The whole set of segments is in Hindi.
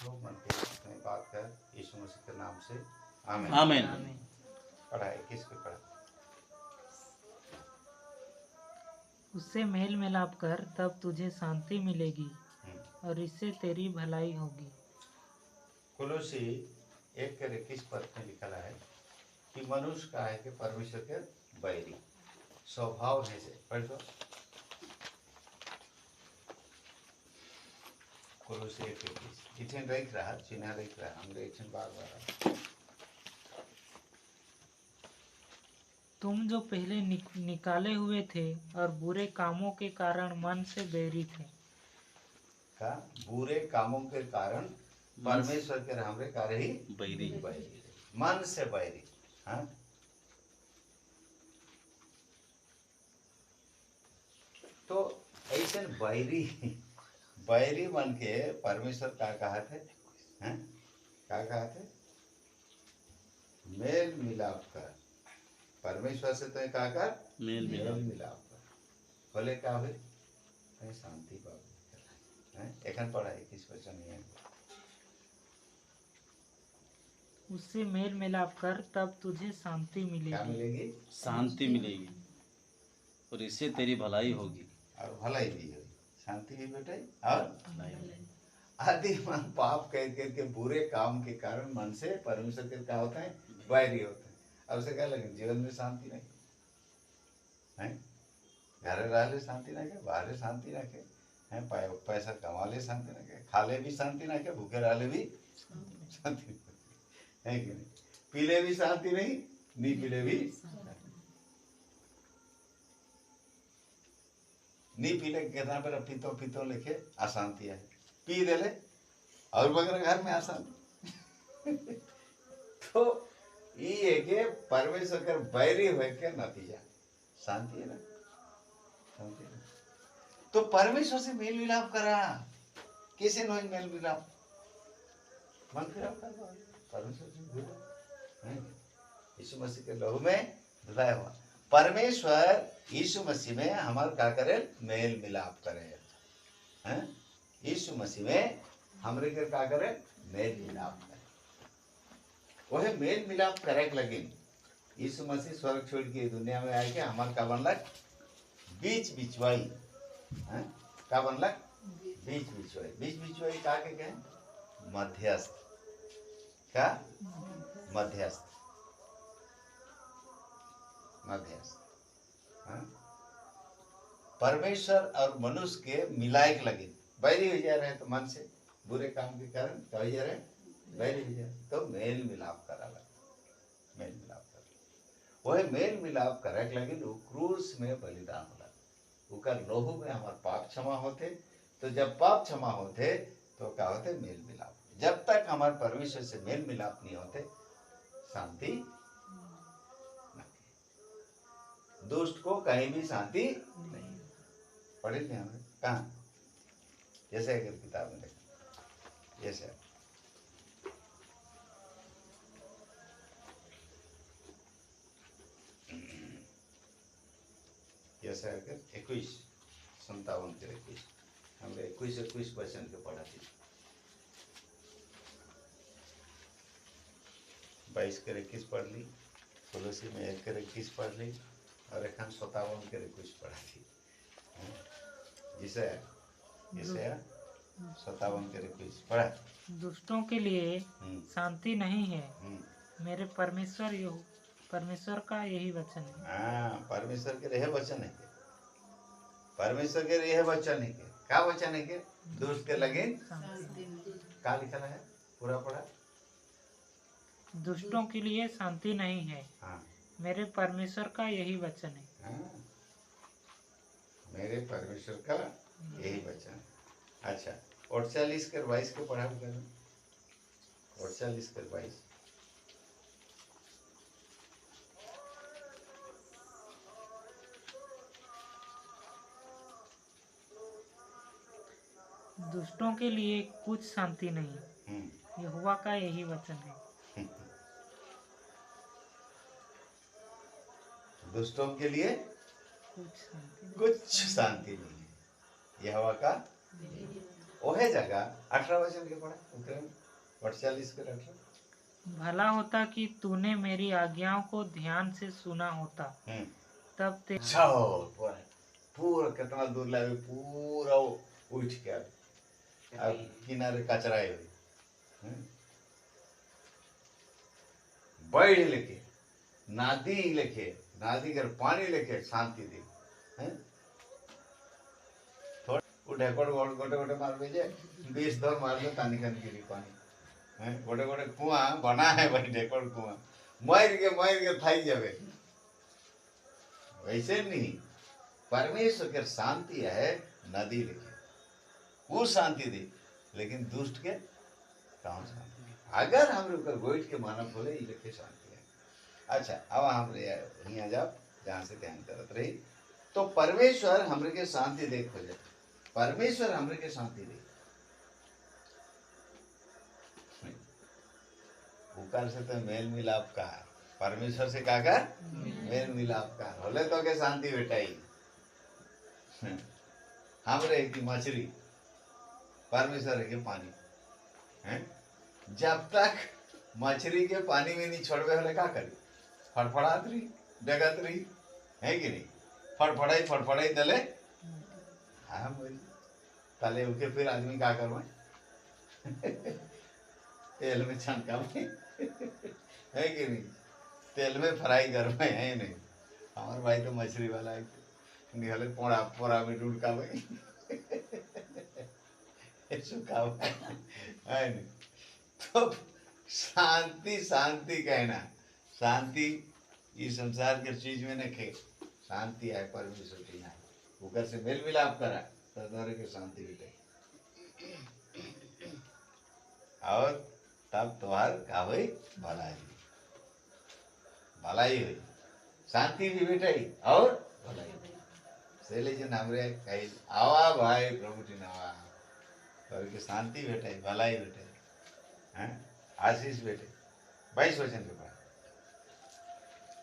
हो मन के में बात कर यीशु मसीह के नाम से आमीन। आमीन। पढ़ा 21 पे पढ़ा। उससे मेल मिलाप कर, तब तुझे शांति मिलेगी और इससे तेरी भलाई होगी। कुलुसी 1:21 पद में लिखा है कि मनुष्य का है कि परमेश्वर के बैरी स्वभाव है से पढ़ दो। कुलुसी 1:21 इठन रख रहा चिन्ह रख रहा हमरे इठन बार बार तुम जो पहले निकाले हुए थे और बुरे कामों के कारण मन से बैरी थे। का बुरे कामों के कारण परमेश्वर के हमरे कार्य ही बैरी बैरी मन से बैरी। हाँ तो ऐसे बैरी बैरी मन के परमेश्वर का कहा थे हैं क्या कहा थे मेल मिलाप कर परमेश्वर से तो क्या कर मेल मिलाप कर बोले क्या हुए कहीं शांति पाओ हैं एखन पढ़ा 21 वचन है उससे मेल मिलाप कर, तब तुझे शांति क्या मिलेगी। मिलेगी शांति मिलेगी और इससे तेरी भलाई होगी। और भलाई भी होगी शांति भी बेटे और आदि मन पाप करके बुरे काम के कारण मन से परमेश्वर के क्या होता है बैरी होते हैं। अब उसे क्या लगे जीवन में शांति नहीं है घर रह ले शांति ना के बाहर शांति ना के हैं पैसा कमा ले शांति ना के खा ले भी शांति ना के भूखे रह ले भी शांति है कि नहीं पीले भी शांति नहीं पीले भी नहीं पीले कितना पर पीतो लिखे अशांति है पी दे ले और बगैर घर में अशांति तो ये के परमेश्वर कर बैरी हुए के नतीजा शांति है ना शांति है। तो परमेश्वर से मेल मिलाप करा कैसे नहीं मेल मिलाप मन फिराप कर परमेश्वर से मिलाप यीशु मसीह के लहू में धुलाया हुआ परमेश्वर यीशु मसीह में हमारे क्या करे मेल मिलाप करे हैं यीशु मसीह में हमरे के क्या करे मेल मिलाप करे वह मेल मिलाप करे लगे यीशु मसीह स्वर्ग छोड़ के दुनिया में आए के हमारे का बनलक बीच बिचवाई हैं का बनलक बीच बिचवाई का के कहे मध्यस्थ का मध्यस्थ परमेश्वर और मनुष्य के मिलाए के लगे बैरी हो जा रहे हैं तो मन से बुरे काम के कारण क्या हो जा रहे हैं बैरी हो जा रहे तो मेल मिलाप करा लगे मेल मिलाप कर वह मेल मिलाप करे के लगे वो क्रूस में बलिदान हो लगे उकर लोहू में हमारे पाप क्षमा होते तो जब पाप क्षमा होते तो क्या होते मेल मिलाप जब तक हमारे परमेश्वर से मेल मिलाप नहीं होते शांति दुष्ट को कहीं भी शांति नहीं पढ़े थे हमें कहाँ जैसे अगर किताब में देखा जैसे जैसे अगर 21:57 के 21 हमने 21 वचन के पढ़ा थी 22 के 21 पढ़ ली तुलसी में 1 के 21 पढ़ ली और एक 57 के 21 पढ़ा थी जिसे 57 के 21 पढ़ा दुष्टों के लिए शांति नहीं है, मेरे परमेश्वर का यही वचन है। हाँ परमेश्वर के यह वचन है परमेश्वर के यह वचन है क्या वचन है के दुष्ट के लगे क्या लिखा है पूरा पढ़ा दुष्टों के लिए शांति नहीं है। हाँ मेरे परमेश्वर का यही वचन है। हाँ मेरे परमेश्वर का यही वचन। अच्छा 48 के 22 के पढ़ा कर 48 के 22 दुष्टों के लिए कुछ शांति नहीं, यहोवा का यही वचन है। दुष्टों के लिए कुछ शांति नहीं है यहोवा का ओहे जगह 18 वचन के पढ़ा उतरे में 48 के 18। भला होता कि तूने मेरी आज्ञाओं को ध्यान से सुना होता, तब ते अच्छा हो पूरा पूरा कितना दूर लावे पूरा उठ के अब किनारे कचरा हुई बैठ लेके नादी लेके नादी कर पानी लेके शांति दी थोड़ा ढेकड़ गोटे गोटे मार भेजे 20 दौर मार लो तानी खान गिरी पानी गोटे गोटे कुआं बना है भाई ढेकड़ कुआं मार के थाई जावे वैसे नहीं परमेश्वर के शांति है नदी लेके वो शांति दी लेकिन दुष्ट के कौन शांति अगर हम ऊपर गोइठ के मानव बोले ये लेके शांति है। अच्छा अब हम यहाँ जाओ जहाँ से ध्यान करत रही तो परमेश्वर हमरे के शांति दे खोजे परमेश्वर हमरे के शांति दे ऊपर से तो मेल मिलाप का परमेश्वर से का कर मेल मिलाप का होले तो के शांति बेटाई हमरे की मछली परमेश्वर के पानी है जब तक मछली के पानी में नहीं छोड़वे होले का करी फड़फड़ात रही डगत रही है कि नहीं फड़फड़ाई दले हाँ बोली तले उके फिर आदमी का करवाए तेल में छनका में है कि नहीं तेल में फ्राई करवाए है नहीं हमारे भाई तो मछली वाला है निकले पोड़ा पोड़ा में डूडका भाई सुखा है नहीं तो शांति शांति कहना शांति इस संसार के चीज में नहीं शांति है परमेश्वर की ना ऊपर से मेल मिलाप करा तो दौरे के शांति भी और तब तुम्हार का हुई भलाई हुई शांति भी बेटाई और भलाई से लेकिन हमरे कही आवा भाई प्रभु जी नवा और की शांति बेटाई भलाई बेटाई हैं आशीष बेटे 22 वचन के बाद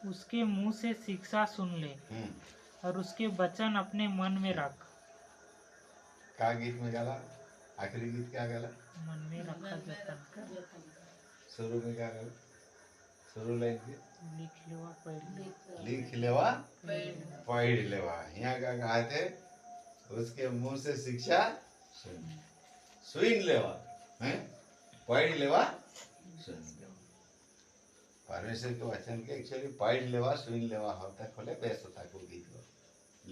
उसके मुंह से शिक्षा सुन ले और उसके वचन अपने मन में रख। का गीत में गाला आखिरी गीत क्या गाला मन में रखा जतन कर। शुरू में क्या गाला शुरू लाइन के लिख लेवा पढ़ लेवा यहाँ का कहा थे उसके मुंह से शिक्षा सुन लेवा हैं पढ़ लेवा सुन लेवा परमेश्वर के वचन के एक्चुअली पढ़ लेवा सुन लेवा होता खोले बेस्ट होता को गीत को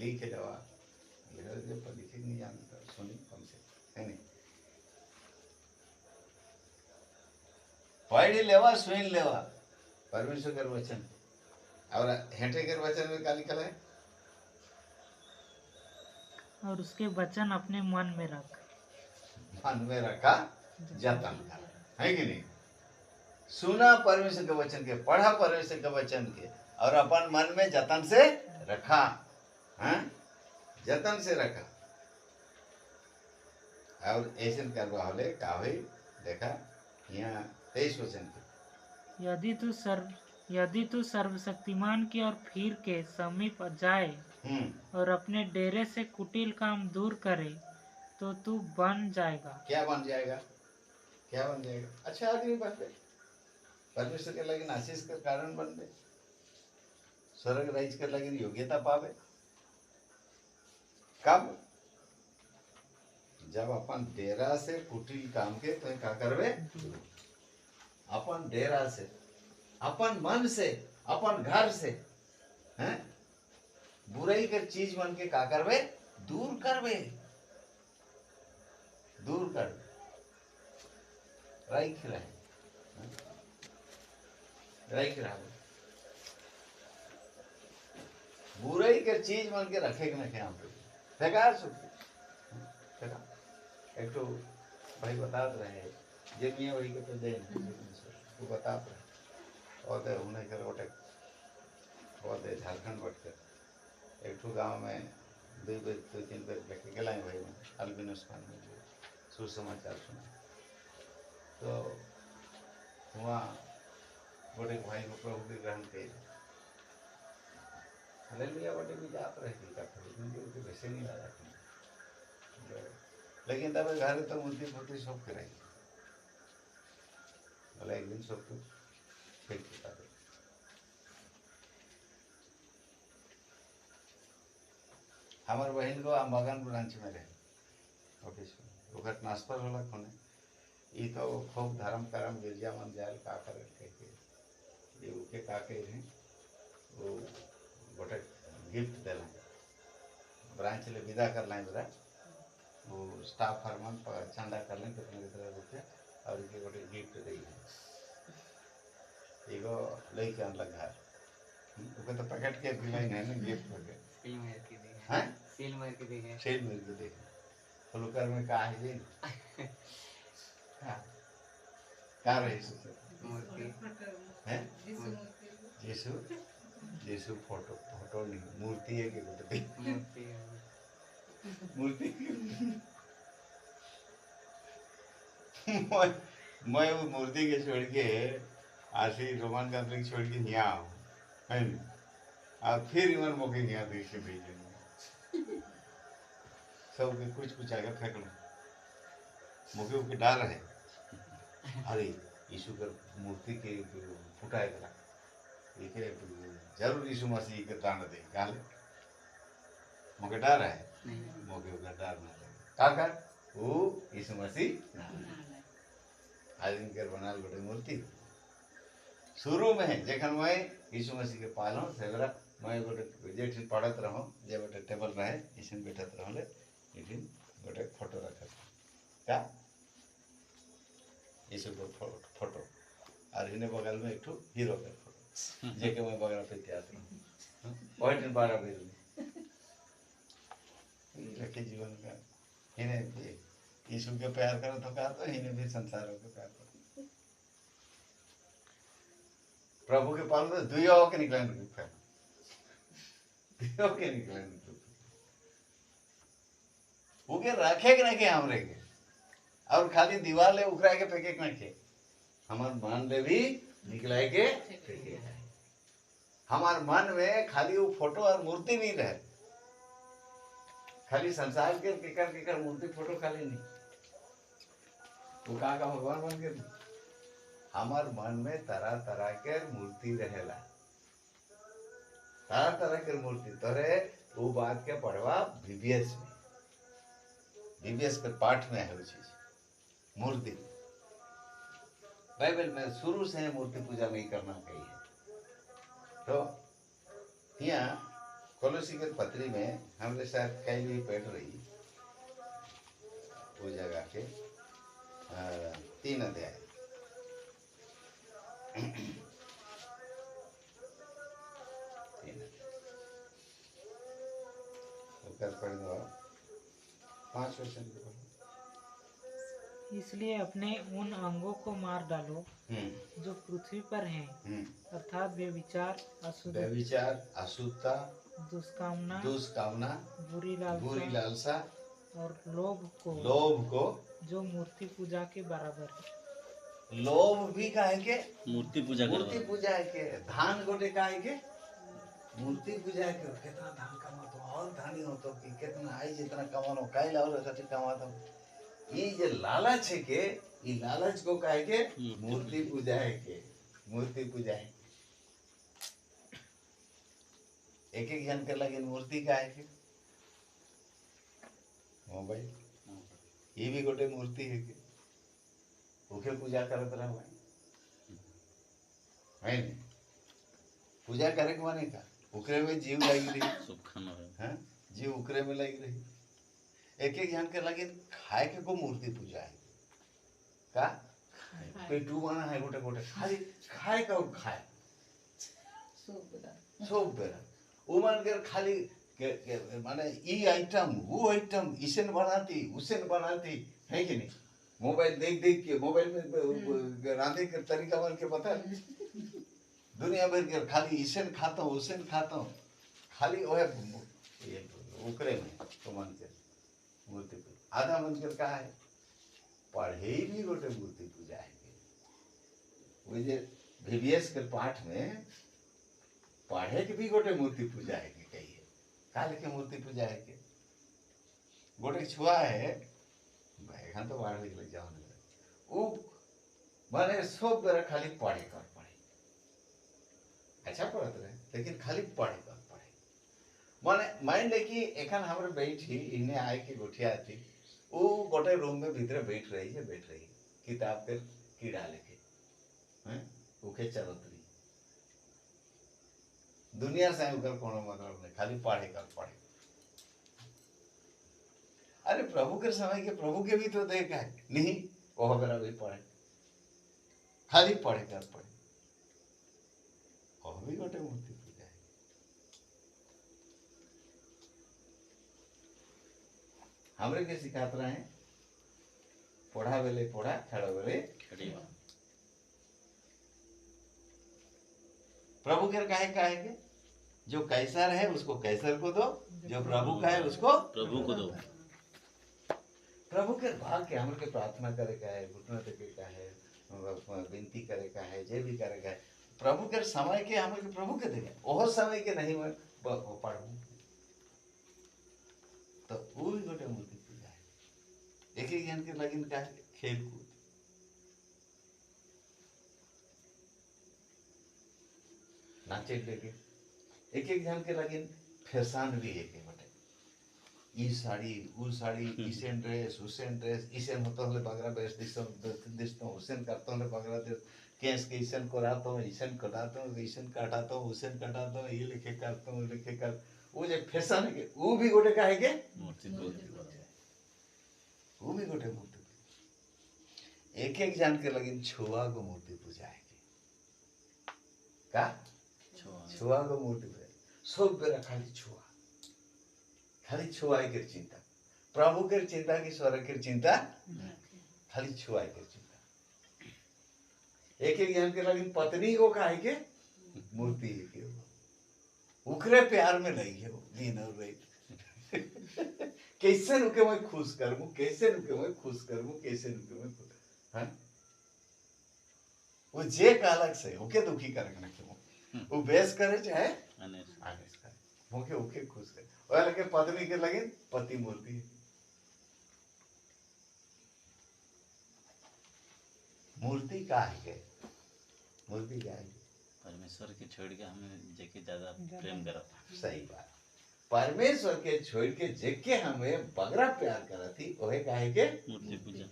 लिख लेवा जो पर लिखे नहीं जानता सुनी कम से है नहीं पढ़ लेवा सुन लेवा परमेश्वर के वचन और हेठे के वचन में क्या लिखा है और उसके वचन अपने मन में रख। मन में रखा जतन कर है कि नहीं सुना परमेश्वर के वचन के पढ़ा परमेश्वर के वचन के और अपन मन में जतन से रखा हैं जतन से रखा और ऐसे करवा होले का हुई देखा यहाँ 23 वचन के यदि तू सर्वशक्तिमान की ओर फिर के समीप जाए और अपने डेरे से कुटिल काम दूर करे तो तू बन जाएगा। क्या बन जाएगा अच्छा आदमी बन गए परमेश्वर के लगे आशीष के कारण बन गए स्वर्ग राज्य के लगे योग्यता पावे कब जब अपन डेरा से कुटिल काम के तो क्या करवे अपन डेरा से अपन मन से अपन घर से हैं बुराई के चीज मन के का करवे दूर कर राइख रहे बुराई के चीज मन के रखे के नहीं हम बेकार सुखी एक तो भाई बताते रहे जे मियाँ वही के तो दे वो बताते रहे और दे उन्हें कर और दे झारखंड बढ़कर एक तो गाँव में 2 बेर 3 बेर लेके गला भाई में अल्बिनोस खान में जो सुसमाचार सुना तो वहाँ बड़े भाई को प्रभु के ग्रहण किए हालेलुया बड़े भी जात रहे थी का क्योंकि उनके वैसे नहीं लाया लेकिन तब घर तो मूर्ति फूर्ति सब कराई बोला एक दिन सब कुछ ठीक बता दे। हमारे बहन को आमबागान ब्रांच में रहे ऑफिस में ओकर ट्रांसफर होला खोने ई तो खूब धर्म करम गिरजा मन जाल का कर के ये उके का के रहे वो गोटे गिफ्ट देला ब्रांच ले विदा कर लाइन बरा वो स्टाफ फरमान चंदा कर लें कितने कितने रुपये और इनके गोटे गिफ्ट दी एगो लेके आन लगा ओके तो पैकेट के दिलाई नहीं ना गिफ्ट करके सील मार के देखे हैं सील मार के देखे शेड मिल के देखे फुलकर में का है जी का रही सो मूर्ति हैं यीशु यीशु फोटो फोटो नहीं मूर्ति है कि गोटे मूर्ति मूर्ति मैं वो मूर्ति के छोड़ के आशी रोमान कैथोलिक छोड़ के यहाँ आऊँ है ना और फिर इवन मौके यहाँ देख के भेजे सब के कुछ आगे फेंक लो मौके उनके डाल रहे अरे यीशु कर मूर्ति के फुटाए करा ये के जरूर यीशु मसीह के दान दे गाले मौके डाल रहे मौके उनका डाल ना लगे का वो यीशु मसीह आज इनके बनाल बड़े मूर्ति शुरू में जखन मैं यीशु मसीह के पालो सेवरा मैं गोटे जेठ पढ़त रहो जे गोटे टेबल रहे इसन बैठत रहले लेकिन गोटे फोटो रखत क्या यीशु को फोटो और इन्हें बगल में एक ठो हीरो के फोटो जे के मैं बगल पे इतिहास में बहुत दिन 12 बजे ये लगे जीवन का इन्हें यीशु के प्यार करो तो कहा तो इन्हें भी संसार के प्यार करो प्रभु के पालन में दुई के निकले दुई के निकले वो के रखे के नहीं के हमरे के और खाली दीवार ले उखरा के फेंके के नहीं के हमार मन ले भी निकलाए के फेंके हमार मन में खाली वो फोटो और मूर्ति नहीं रहे खाली संसार के केकर मूर्ति फोटो खाली नहीं वो का भगवान बन के हमार मन में तरह तरह के मूर्ति रहेला तरह तरह के मूर्ति तोरे वो बात के पढ़वा बीबीएस के पाठ में है वो चीज मूर्ति बाइबल में शुरू से मूर्ति पूजा नहीं करना चाहिए तो यहाँ कोलोसी के पत्री में हमरे साथ कई भी बैठ रही वो जगह के 3 अध्याय इसलिए अपने उन अंगों को मार डालो जो पृथ्वी पर हैं, अर्थात व्यभिचार, अशुद्धता, दुष्कामना, बुरी लालसा और लोभ को जो मूर्ति पूजा के बराबर है। लोभ भी काहे के मूर्ति पूजा है के धान गोटे काहे के मूर्ति पूजा है के कितना धान कमा तो और धानी हो तो कि कितना आई जितना कमानो काई लाओ सच्ची कमा तो ये जो लालच है के ये लालच को काहे के मूर्ति पूजा है के मूर्ति पूजा है एक जन के लगे मूर्ति का है के मोबाइल ये भी गोटे मूर्ति है के उके पूजा करत रहो है नहीं पूजा करे के माने का उकरे में जीव लगी रही हाँ जीव उकरे में लगी रही एक जन के लगे खाए के को मूर्ति पूजा है का पेटू बना है गोटे गोटे खाली खाए का खाए सब बेरा वो मान कर खाली माने ई आइटम वो आइटम इसेन बनाती है कि नहीं मोबाइल देख के मोबाइल में रांधे के तरीका बन के पता है दुनिया भर के खाली इसेन खाता हूँ खाली वो है उकरे में तो मन के मूर्ति पूजा आधा मन कर कहा है पढ़े भी गोटे मूर्ति पूजा है वो जे VBS के पाठ में पढ़े के भी गोटे मूर्ति पूजा है कहिए काल के मूर्ति पूजा है के गोटे छुआ है एखान तो बाहर निकल जाओ वो माने सब बेरा खाली पढ़े कर पढ़े अच्छा पढ़त रहे लेकिन खाली पढ़े कर पढ़े माने माइंड है कि एखान हमरे बैठी इन्हें आए के गोठिया थी वो गोटे रूम में भीतर बैठ रही किताब के कीड़ा लेके हैं उके चलत रही दुनिया से उकर कोनो मतलब नहीं खाली पढ़े कर पढ़े अरे प्रभु के समय के प्रभु के भी तो देखा है नहीं वो बेरा भी पढ़े खाली पढ़े कर पढ़े और भी गोटे मूर्ति पूजा है हमरे के सिखात रहे हैं पढ़ा बेले पढ़ा खड़ा बेले खड़ी बा प्रभु के काहे के जो कैसर है उसको कैसर को दो जो प्रभु का है उसको प्रभु को दो प्रभु के भाग के हमर के प्रार्थना करे का है घुटना टेके का है विनती करे का है जे भी करे का है प्रभु के समय के हमर के प्रभु के देगा ओह समय के नहीं मैं पढ़ू तो वो भी गोटे मूर्ति पूजा है एक एक जन के लगिन का खेल कूद नाचे लेके एक एक जन के लगिन फैशन भी है के बटे ई साड़ी उ साड़ी इसेन ड्रेस उसेन ड्रेस इसेन होता हले बगरा बेस दिस्तो उसेन करता हले बगरा दे केस के इसेन कराता हूँ इसेन कटाता हूँ इसेन काटाता हूँ उसेन काटाता हूँ ये लिखे करता हूँ लिखे कर वो जो फैशन है के वो भी गोटे का है के मूर्ति वो भी गोटे मूर्ति एक एक जान के लगिन छुआ को मूर्ति पूजा है का छुआ को मूर्ति पूजा सब बेरा खाली छुआई के चिंता प्रभु के चिंता की स्वर्ग के चिंता खाली छुआई के चिंता एक एक जन के लगिन पत्नी को काहे के मूर्ति है के उकरे प्यार में नहीं है वो दिन और रात कैसे रुके मैं खुश करूं कैसे रुके मैं खुश करूं कैसे रुके मैं खुश हां वो जे कालक से ओके दुखी करे ना क्यों वो बेस करे चाहे आनेस करे ओके ओके खुश करे और लगे पत्नी के लगे पति मूर्ति है मूर्ति का है मूर्ति क्या है परमेश्वर के छोड़ के हमें जेके ज्यादा प्रेम करा सही बात परमेश्वर के छोड़ के जेके हमें बगरा प्यार करा थी ओहे काहे के मूर्ति पूजा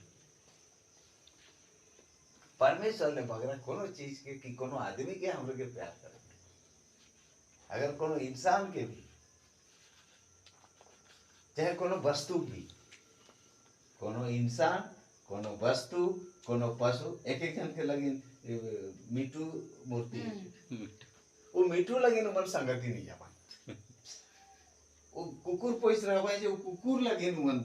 परमेश्वर ने बगरा कोनो चीज के कि कोनो आदमी के हम लोग के प्यार करे अगर कोनो इंसान के भी चाहे कोनो वस्तु भी कोनो इंसान कोनो वस्तु कोनो पशु एक एक जन के लगिन मिठू मूर्ति वो मिठू लगिन मन संगति नहीं जावा वो कुकुर पोइस रहबा जे कुकुर लगिन मन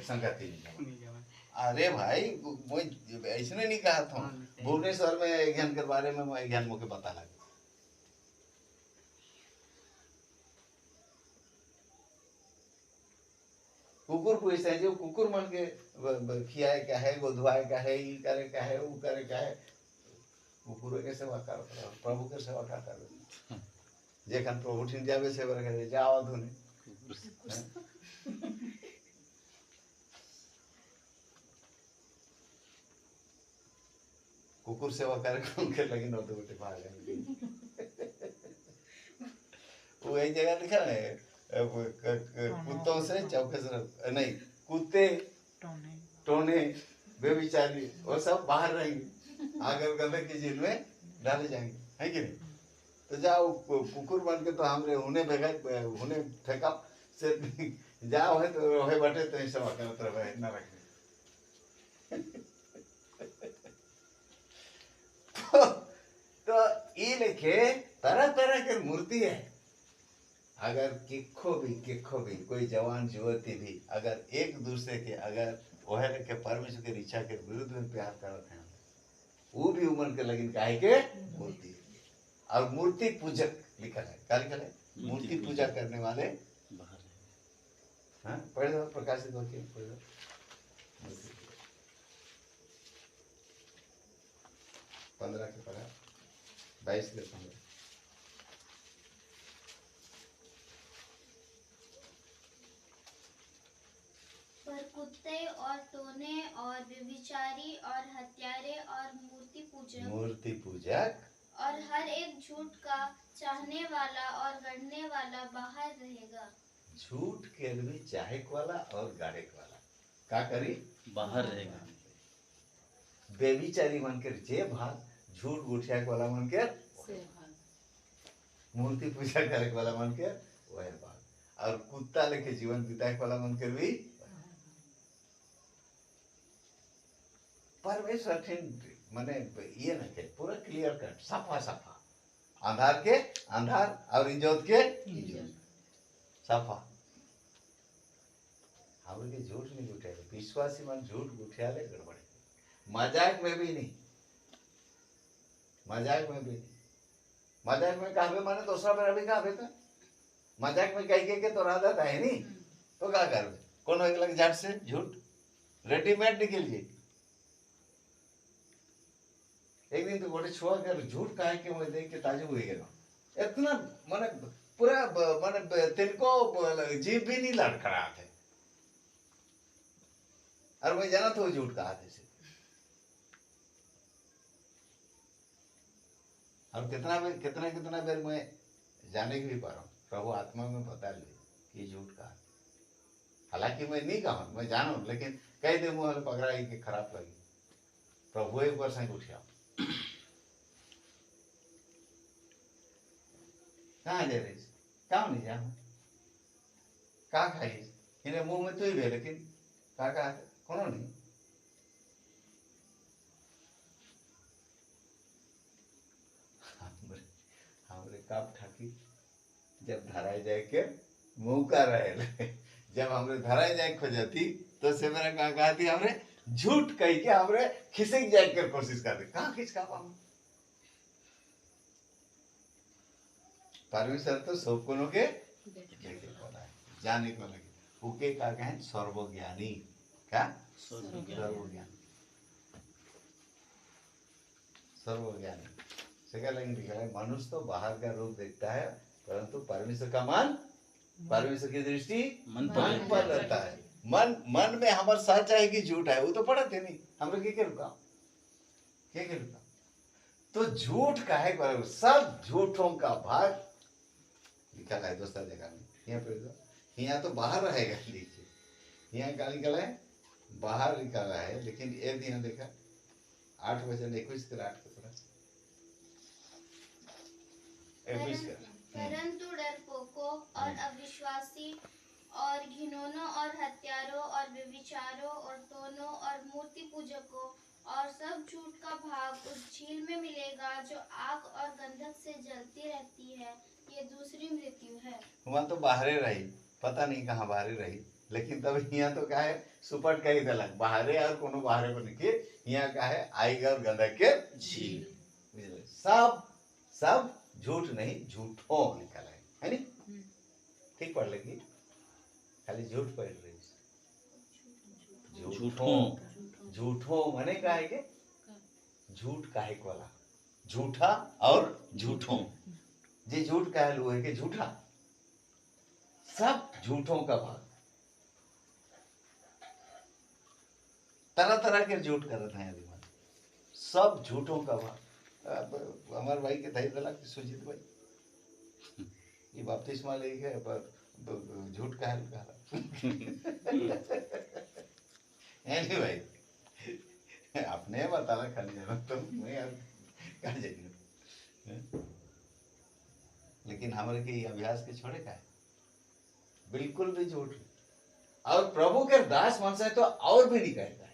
संगति नहीं जावा अरे भाई मैं ऐसने नहीं कहा था भुवनेश्वर में एक जन के बारे में मैं ज्ञान मुके पता लगा कुकुर को ऐसे जो कुकुर मन के खियाए का है गोधवाए का है ये करे का है वो करे का है कुकुर के सेवा कर प्रभु के सेवा कर जेखन प्रभु ठिन जावे सेवा करे जाओ धुने कुकुर सेवा कार्यक्रम के लगी नौ तो बेटे भाग वो एक जगह लिखा है कुत्तों से चौके से नहीं कुत्ते टोने बेविचारी वो सब बाहर रहेंगे आकर गंदे की झील में डाले जाएंगे है कि नहीं तो जाओ कुकुर बन के तो हमने उन्हें भेगा उन्हें फेंका से जाओ है तो रोहे बटे तो ऐसा करत रहे ना रखे तो ये लिखे तरह तरह की मूर्ति है अगर किखो भी कोई जवान युवती भी अगर एक दूसरे के अगर वह के परमेश्वर के इच्छा के विरुद्ध में प्यार करते हैं वो भी उम्र के लगिन काहे के मूर्ति और मूर्ति पूजक लिखा है क्या लिखा है मूर्ति पूजा करने वाले हाँ पढ़े दो प्रकाशित होके पढ़े दो 15 के पढ़ा 22 के 15 पर कुत्ते और टोने व्यभिचारी और हत्यारे और मूर्ति पूजक और हर एक झूठ का चाहने वाला और गढ़ने वाला बाहर रहेगा। झूठ के भी चाहक वाला और गाड़क वाला का करी बाहर रहेगा। बेविचारी मनकर जे भाग झूठ गुठिया वाला मनकर मूर्ति पूजा करे वाला मनकर वह भाग और कुत्ता लेके जीवन बिताए वाला मनकर भी परमेश्वर माने ये ना के पूरा क्लियर कट साफा साफा अंधार के अंधार और इजोत के इजोत साफा हम के झूठ नहीं गुठिया विश्वासी मन झूठ गुठिया ले गड़बड़ मजाक में भी नहीं मजाक में भी नहीं मजाक में कहबे माने दूसरा बार अभी कहबे का मजाक में कह के तो आदत है नहीं तो क्या करबे कोनो एक लग झट से झूठ रेडीमेड निकल जाए एक दिन तो गोटे छुआ कर झूठ कहे के मैं देख के ताजुब हो गया इतना माने पूरा माने तिनको जीभ भी नहीं लड़खड़ा थे और मैं जाना तो झूठ कहा थे और कितना बेर मैं जाने के भी पा रहा हूँ प्रभु आत्मा में बता ले कि झूठ कहा हालांकि मैं नहीं कहूँ मैं जानू लेकिन कई दिन मुँह पकड़ा के खराब लगी प्रभु एक बार संग उठिया कहाँ जा रही कहाँ नहीं जा कहाँ खाई इन्हें मुंह में तो ही भी लेकिन कहाँ कोनो नहीं हमरे काप ठाकी जब धराए जाए के मुंह का रहे जब हमरे धराए जाए खोजती तो से मेरा कहा थी हमरे झूठ कही के हमरे खिसक जाए कर कोशिश करते कहाँ खिसका पाऊं परमेश्वर तो सब कोनो के जाने को लगे उके का कहें सर्वज्ञानी क्या सर्वज्ञानी सर्वज्ञानी से क्या लगेंगे लिखा है मनुष्य तो बाहर का रूप देखता है परंतु परमेश्वर का मन परमेश्वर की दृष्टि मन पर रहता है मन में हमारे सच है कि झूठ है वो तो पढ़ते नहीं हम लोग क्या रुका तो झूठ का है सब झूठों का भाग लिखा है दूसरा जगह में यहाँ पे यहाँ तो बाहर रहेगा देखिए यहाँ क्या लिखा है बाहर निकाला है लेकिन एक दिन देखा 8 बजे 21 के 8 परंतु डरपोकों और अविश्वासी और घिनौनों और हत्यारों और व्यभिचारों और टोनों और मूर्ति पूजकों और सब झूठ का भाग उस झील में मिलेगा जो आग और गंधक से जलती रहती है। ये दूसरी मृत्यु है। वहाँ तो बाहरे रही पता नहीं कहाँ बाहरे रही लेकिन तब यहाँ तो क्या है सुपट का ही दलक बाहरे और कोनो बाहरे को निके यहाँ क्या है आएगा और गंधक के झील सब झूठ नहीं झूठों निकल है नहीं ठीक पढ़ लेगी खाली झूठ पढ़ रही झूठों माने का है के झूठ काहे वाला झूठा और झूठों जे झूठ काहे लो है के झूठा सब झूठों का भाग तरह तरह के झूठ करते हैं सब झूठों का भाग हमारे भाई के दही दला सुजीत भाई ये बपतिस्मा ले गए पर झूठ का है एनी भाई अपने बताना खाली जाना तो मैं यार कहाँ जाएंगे लेकिन हमारे के अभ्यास के छोड़े का है बिल्कुल भी झूठ और प्रभु के दास मन से तो और भी नहीं कहता है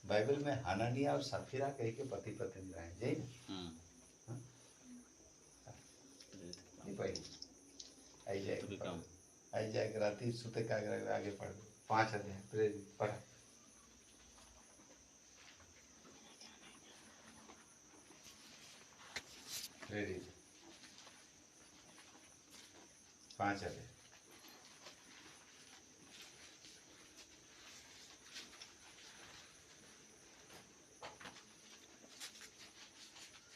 बाइबल में हनानिया और सफीरा कह के पति पत्नी रहे जय आई जाए राती सुते का आगे पढ़ 5 अध्याय प्रेरित पढ़ा प्रेरित 5 अध्याय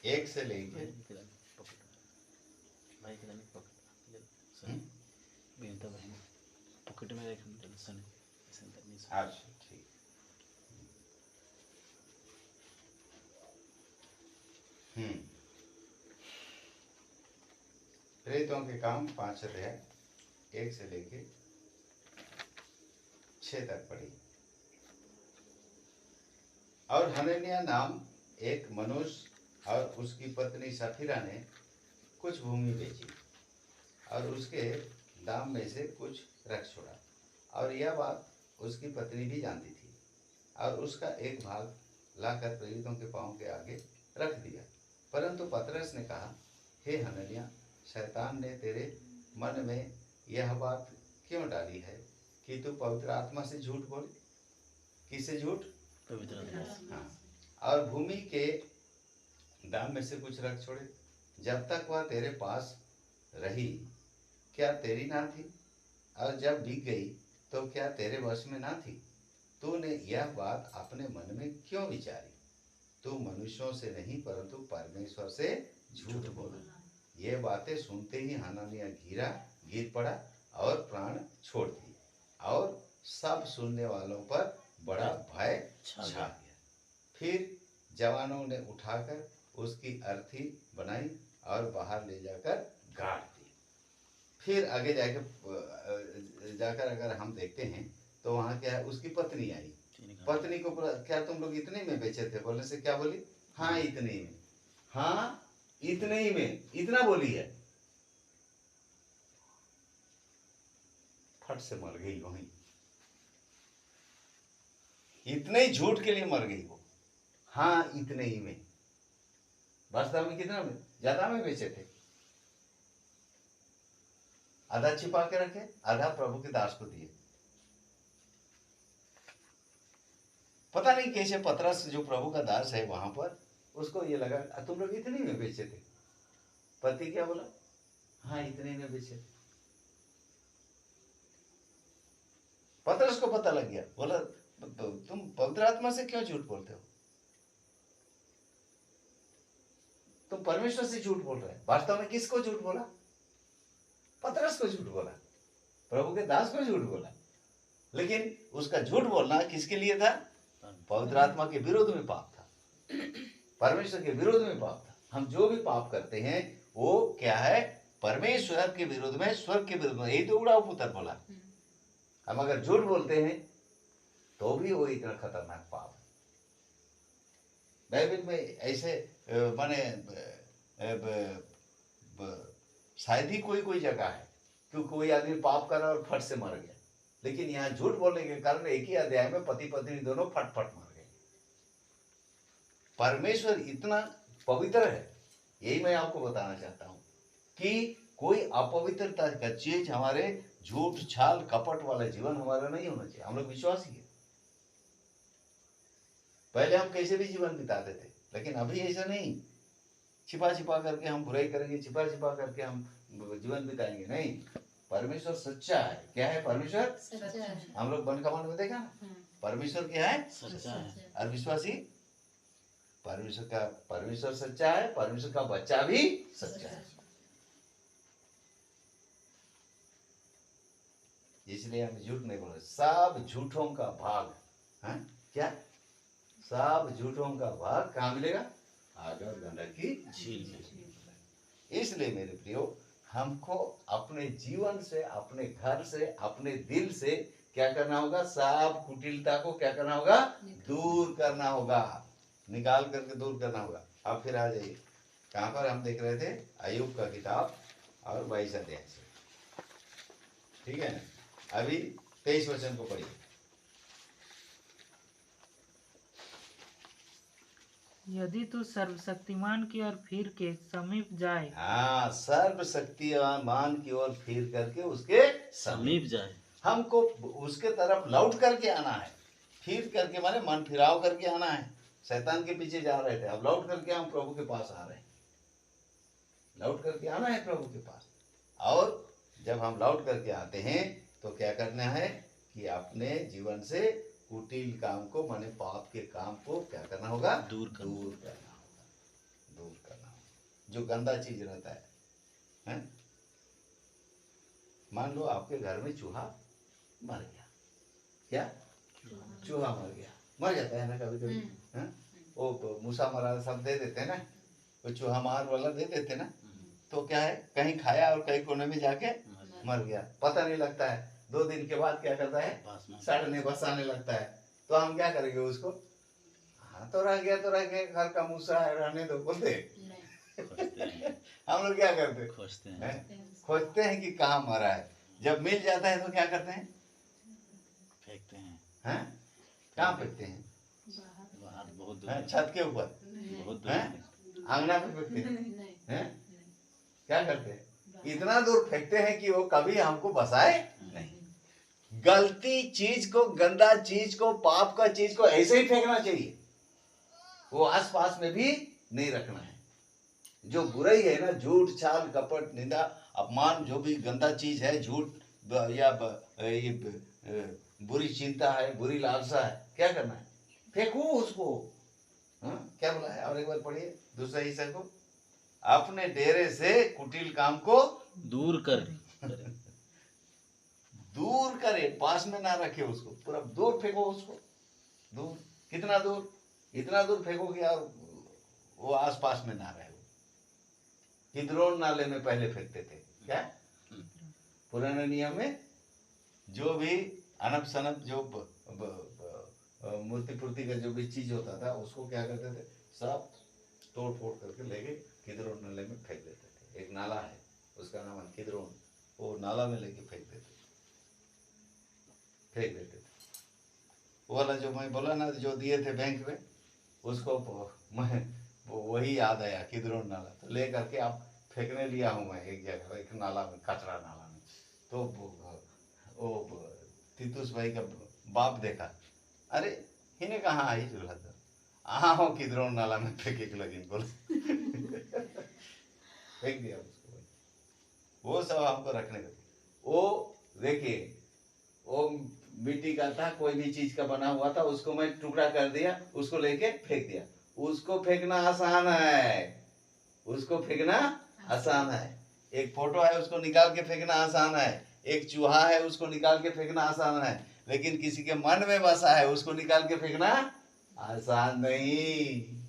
एक से लेके पॉकेट में अच्छा ठीक। प्रेतों के काम 5 अध्याय 1 से लेके 6 तक पढ़ी। और हनन्याह नाम एक मनुष्य और उसकी पत्नी सफीरा ने कुछ भूमि बेची और उसके दाम में से कुछ रख छोड़ा, और यह बात उसकी पत्नी भी जानती थी, और उसका एक भाग लाकर प्रेरितों के पांव के आगे रख दिया। परंतु पतरस ने कहा, हे हनन्याह, शैतान ने तेरे मन में यह बात क्यों डाली है कि तू पवित्र आत्मा से झूठ बोले? किससे झूठ? पवित्र आत्मा। हाँ। और भूमि के दाम में से कुछ रख छोड़े। जब तक वह तेरे पास रही क्या तेरी ना थी? और जब बिक गई तो क्या तेरे वश में ना थी? तूने यह बात अपने मन में क्यों विचारी? तू मनुष्यों से नहीं परंतु परमेश्वर से झूठ बोला। ये बातें सुनते ही हनन्याह गिर पड़ा और प्राण छोड़ दिए, और सब सुनने वालों पर बड़ा भय छा गया। फिर जवानों ने उठाकर उसकी अर्थी बनाई और बाहर ले जाकर गाड़ दी। फिर आगे जाकर अगर हम देखते हैं तो वहाँ क्या है, उसकी पत्नी आई। पत्नी को क्या तुम लोग इतने में बेचे थे? बोलने से क्या बोली? हाँ इतने में। हाँ इतने ही में, इतना बोली है। फट से मर गई वहीं, इतने ही झूठ के लिए मर गई वो। हाँ इतने ही में। वास्तव में कितना में? ज्यादा में बेचे थे। आधा छिपा के रखे, आधा प्रभु के दास को दिए। पता नहीं कैसे पतरस जो प्रभु का दास है वहां पर, उसको ये लगा तुम लोग इतने में बेचे थे। पति क्या बोला? हाँ इतने में बेचे थे। पतरस को पता लग गया, बोला तुम पवित्र आत्मा से क्यों झूठ बोलते हो? तुम परमेश्वर से झूठ बोल रहे हैं। वास्तव में किसको झूठ बोला? पतरस को झूठ बोला, प्रभु के दास को झूठ बोला। लेकिन उसका झूठ बोलना किसके लिए था? पवित्र आत्मा के विरोध में पाप था, परमेश्वर के विरोध में पाप था। हम जो भी पाप करते हैं वो क्या है? परमेश्वर के विरोध में, स्वर्ग के विरोध में। यही तो उड़ाऊ पुत्र बोला। हम अगर झूठ बोलते हैं तो भी वो इतना खतरनाक पाप है। बाइबल में ऐसे माने शायद ही कोई जगह है कि कोई आदमी पाप करा और फट से मर गया। लेकिन यहाँ झूठ बोलने के कारण एक ही अध्याय में पति पत्नी दोनों फट मर गए। परमेश्वर इतना पवित्र है, यही मैं आपको बताना चाहता हूँ कि कोई अपवित्रता का चीज हमारे, झूठ छाल कपट वाला जीवन हमारा नहीं होना चाहिए। हम लोग विश्वासी है। पहले हम कैसे भी जीवन बिताते थे, लेकिन अभी ऐसा नहीं। छिपा करके हम बुराई करेंगे, छिपा करके हम जीवन बिताएंगे, नहीं। परमेश्वर सच्चा है। क्या है परमेश्वर? सच्चा है। हम लोग वन कमांड में देखा ना, परमेश्वर क्या है? सच्चा है। और विश्वासी परमेश्वर सच्चा है, परमेश्वर का बच्चा भी सच्चा है। इसलिए हम झूठ नहीं बोल रहे। सब झूठों का भाग है क्या? सब झूठों का भाग कहाँ मिलेगा? आगर गंडक की झील में। इसलिए मेरे प्रियो, हमको अपने जीवन से, अपने घर से, अपने दिल से क्या करना होगा? सब कुटिलता को क्या करना होगा? दूर करना होगा, निकाल करके दूर करना होगा। अब फिर आ जाइए, कहाँ पर हम देख रहे थे? अय्यूब का किताब और 22 अध्याय से, ठीक है ना? अभी 23 वचन को पढ़िए। यदि तू सर्वशक्तिमान की ओर फिर के समीप जाए। हाँ, सर्वशक्तिमान की ओर फिर करके उसके समीप जाए। हमको उसके तरफ लौट करके आना है। फिर करके माने मन फिराव करके आना है। शैतान के पीछे जा रहे थे, अब लौट करके हम प्रभु के पास आ रहे हैं। लौट करके आना है प्रभु के पास। और जब हम लौट करके आते हैं तो क्या करना है कि अपने जीवन से कुटिल काम को, माने पाप के काम को क्या करना होगा? दूर करना होगा। जो गंदा चीज रहता है? मान लो आपके घर में चूहा मर गया, क्या चूहा मर जाता है ना कभी कभी, हाँ? वो मूसा मरा सब दे देते हैं ना, वो चूहा मार वाला दे देते ना, तो क्या है कहीं खाया और कहीं कोने में जाके मर गया, पता नहीं लगता है। 2 दिन के बाद क्या करता है, सड़ने बसाने लगता है। तो हम क्या करेंगे उसको, हाँ तो रह गया घर का मूसा है रहने दो बोलते हम लोग क्या करते, खोजते हैं कि कहाँ मरा है। जब मिल जाता है तो क्या करते हैं, फेंकते हैं। हैं? कहाँ फेंकते हैं, बाहर बहुत दूर, हैं? छत के ऊपर, बहुत हैं? दूर। आंगना में फेंकते हैं, क्या करते हैं, इतना दूर फेंकते हैं कि वो कभी हमको बसाए नहीं। गलती चीज को, गंदा चीज को, पाप का चीज को ऐसे ही फेंकना चाहिए, वो आसपास में भी नहीं रखना है। जो बुराई है ना, झूठ छाल कपट निंदा अपमान, जो भी गंदा चीज है, झूठ या बुरी चिंता है, बुरी लालसा है, क्या करना है, फेंको उसको। हाँ? क्या बोला है, और एक बार पढ़िए दूसरा हिस्सा को, अपने डेरे से कुटिल काम को दूर कर, दूर करे, पास में ना रखे उसको, पूरा दूर फेंको उसको। दूर कितना दूर, इतना दूर फेंकोगे और वो आस पास में ना रहे। किद्रोन नाले में पहले फेंकते थे, क्या पुराने नियम में जो भी अनप सनप जो मूर्ति पूर्ति का जो भी चीज होता था उसको क्या करते थे, सब तोड़ फोड़ करके लेके किद्रोन नाले में फेंक देते थे। एक नाला है उसका नाम है किद्रोन, वो नाला में लेके फेंक देते थे। वो वाला जो मैं बोला ना, जो दिए थे बैंक में, उसको मैं वही याद आया, किद्रोन नाला। तो ले करके आप फेंकने लिया हूँ मैं एक जगह, एक नाला में, कचरा नाला में। तो वो तीतुस भाई का बाप देखा, अरे इन्हें कहाँ आई चूल्हा तो, हो किद्रोन नाला में फेंके के लगी बोल फेंक दिया उसको। वो सब हमको रखने का, वो देखिए वो मिट्टी का था, कोई भी चीज का बना हुआ था, उसको मैं टुकड़ा कर दिया, उसको लेके फेंक दिया। उसको फेंकना आसान है, उसको फेंकना आसान है। एक फोटो है उसको निकाल के फेंकना आसान है, एक चूहा है उसको निकाल के फेंकना आसान है, लेकिन किसी के मन में बसा है उसको निकाल के फेंकना आसान नहीं।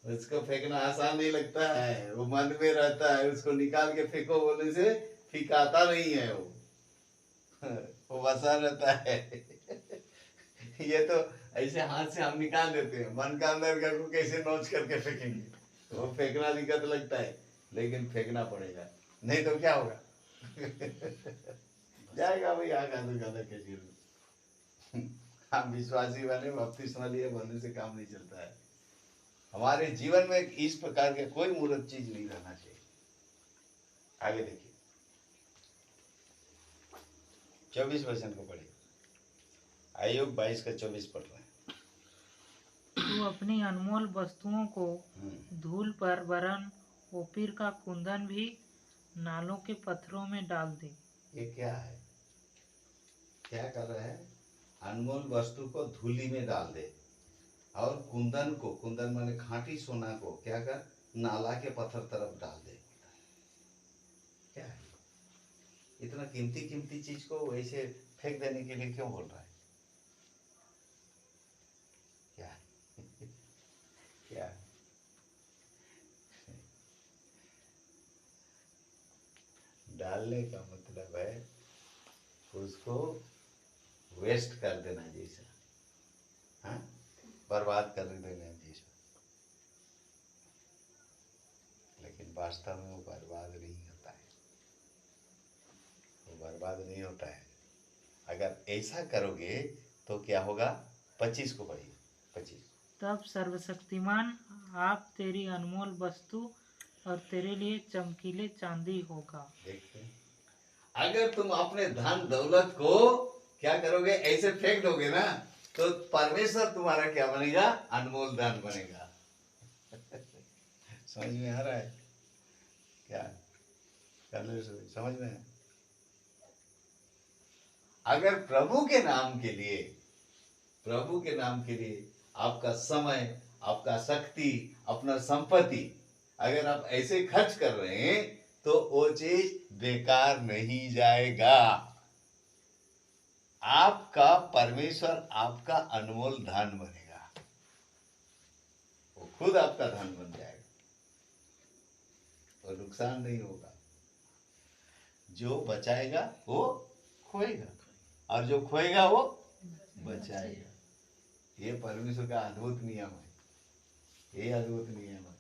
उसको फेंकना आसान नहीं लगता है, वो मन में रहता है, उसको निकाल के फेंको बोलने से फिकाता नहीं है वो बसा रहता है ये तो ऐसे हाथ से हम निकाल देते हैं, मन का अंदर को कैसे नोच करके फेंकेंगे, वो फेंकना दिक्कत लगता है, लेकिन फेंकना पड़ेगा, नहीं तो क्या होगा जाएगा भाई आगा दुगा कैसी हम विश्वासी वाले बपतिस्मा लिए बोलने से काम नहीं चलता है। हमारे जीवन में इस प्रकार के कोई मूर्त चीज नहीं रहना चाहिए। आगे देखिए 24 वचन को पढ़िए, आयोग 22 का 24 पढ़ रहे हैं। तू अपनी अनमोल वस्तुओं को धूल पर वरन ओपीर का कुंदन भी नालों के पत्थरों में डाल दे। ये क्या है, क्या कर रहा है, अनमोल वस्तु को धूली में डाल दे, और कुंदन को, कुंदन माने खांटी सोना को क्या कर, नाला के पत्थर तरफ डाल दे। क्या है, इतना कीमती कीमती चीज को वैसे फेंक देने के लिए क्यों बोल रहा है, क्या क्या डालने का मतलब है उसको वेस्ट कर देना जैसा, हाँ, बर्बाद कर देना जैसा, लेकिन वास्तव में वो बर्बाद नहीं होता है, वो बर्बाद नहीं होता है। अगर ऐसा करोगे तो क्या होगा, 25 को पढ़िए, 25। तब सर्वशक्तिमान आप तेरी अनमोल वस्तु और तेरे लिए चमकीले चांदी होगा। देखते हैं, अगर तुम अपने धन दौलत को क्या करोगे, ऐसे फेंक दोगे ना, तो परमेश्वर तुम्हारा क्या बनेगा, अनमोल धन बनेगा समझ में आ रहा है क्या, समझ में है? अगर प्रभु के नाम के लिए, प्रभु के नाम के लिए आपका समय, आपका शक्ति, अपना संपत्ति अगर आप ऐसे खर्च कर रहे हैं तो वो चीज बेकार नहीं जाएगा। आपका परमेश्वर आपका अनमोल धन बनेगा, वो खुद आपका धन बन जाएगा और नुकसान नहीं होगा। जो बचाएगा वो खोएगा और जो खोएगा वो बचाएगा। ये परमेश्वर का अद्भुत नियम है, ये अद्भुत नियम है।